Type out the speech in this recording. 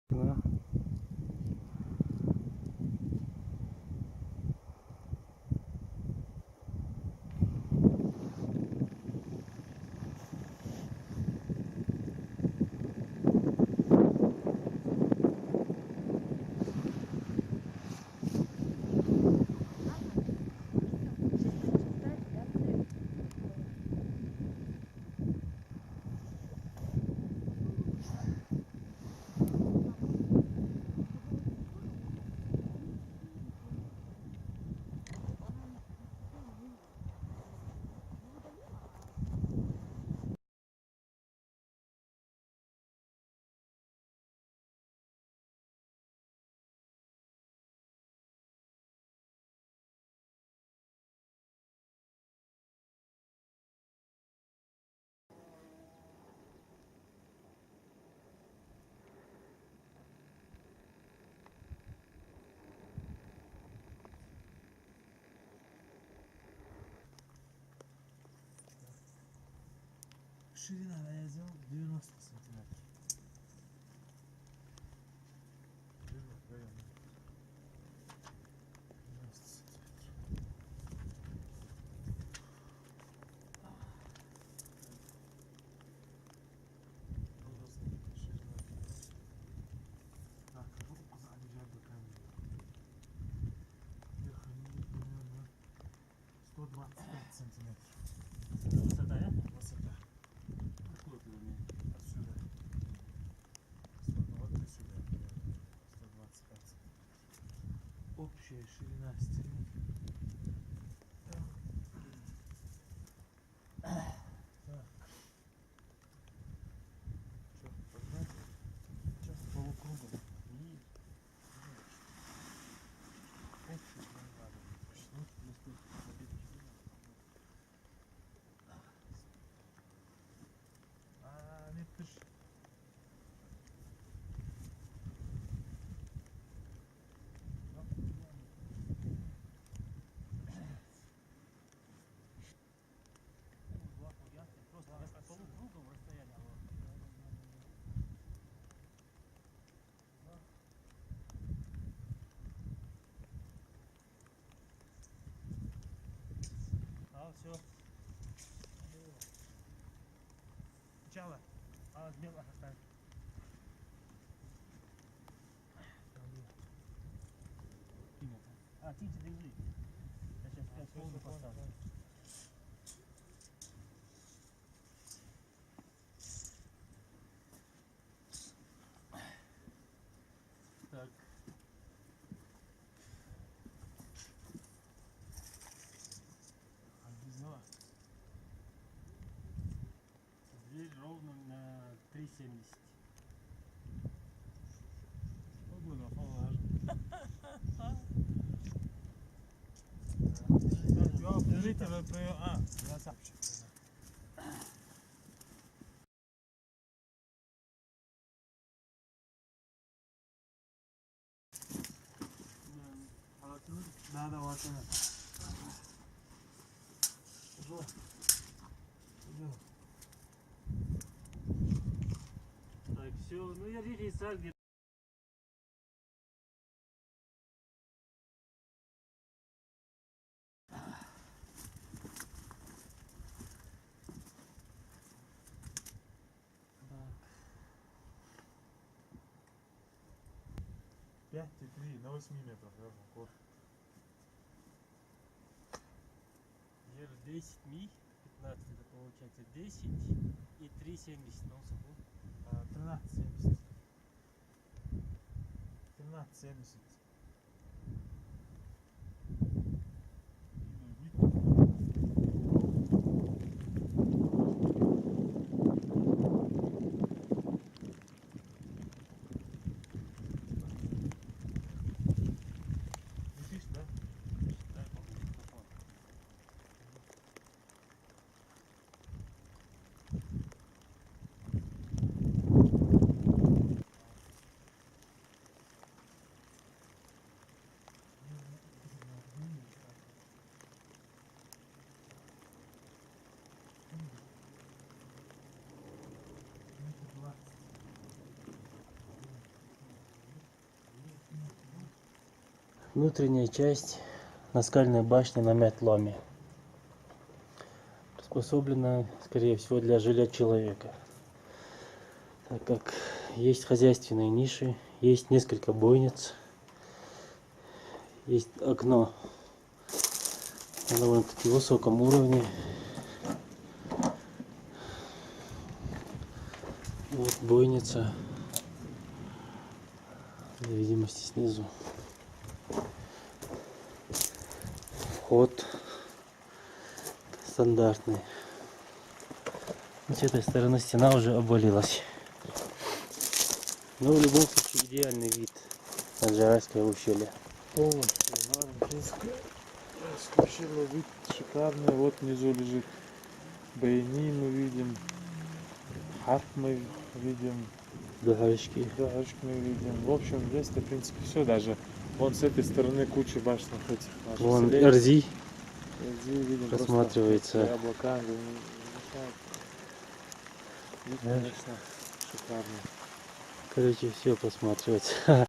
Да. Ширина на язык 90 сантиметров. Верно, правильно. 90 сантиметров. Ширина. Так, руку забежать до камеры. Верхний примерно 125 сантиметров. Высота, да? Высота. Какую ты умеешь? Отсюда. 100, вот до сюда. Примерно 125 сантиметров. Общая ширина стены. Так. Что, погнали? Что, полукругом? И Общую не надо. вот насколько победочку. А, не пиши. Просто полукругом расстояние. А, все. Начало. А, сделай, оставь. А, тихо, держи. Я сейчас 5 секунд поставлю. Так. Обвязала. Дверь ровно на 3,70. Погода, фалаж. Ja, lite väl på... Ah, jag sa. Да, да, вот она. Так, все. Ну я режу сразу где. Пять и 3 на 8 метров, верно, кор. Ер 10 ми, 15 это получается 10 и 3,70 на высоту. 13,70. 13,70. Летишь, да? Так, микрофон. Внутренняя часть наскальной башни на метломе. Приспособлена, скорее всего, для жилья человека. Так как есть хозяйственные ниши, есть несколько бойниц, есть окно на довольно-таки высоком уровне. Вот бойница, для видимости снизу. Вход стандартный. С этой стороны стена уже обвалилась. Но в любом случае идеальный вид на Джарайское ущелье. Полностью Нарнбринское ущелье, вид шикарный. Вот внизу лежит Байни, мы видим. Харп мы видим. Дагарочки. Дагарочки мы видим. В общем, здесь, в принципе, все. Даже вон с этой стороны куча башенных этих наших Вон селений. Эрзи Эрзи видим, просматривается. просто облака мешают. Вид, конечно, шикарный. Короче, все просматривается.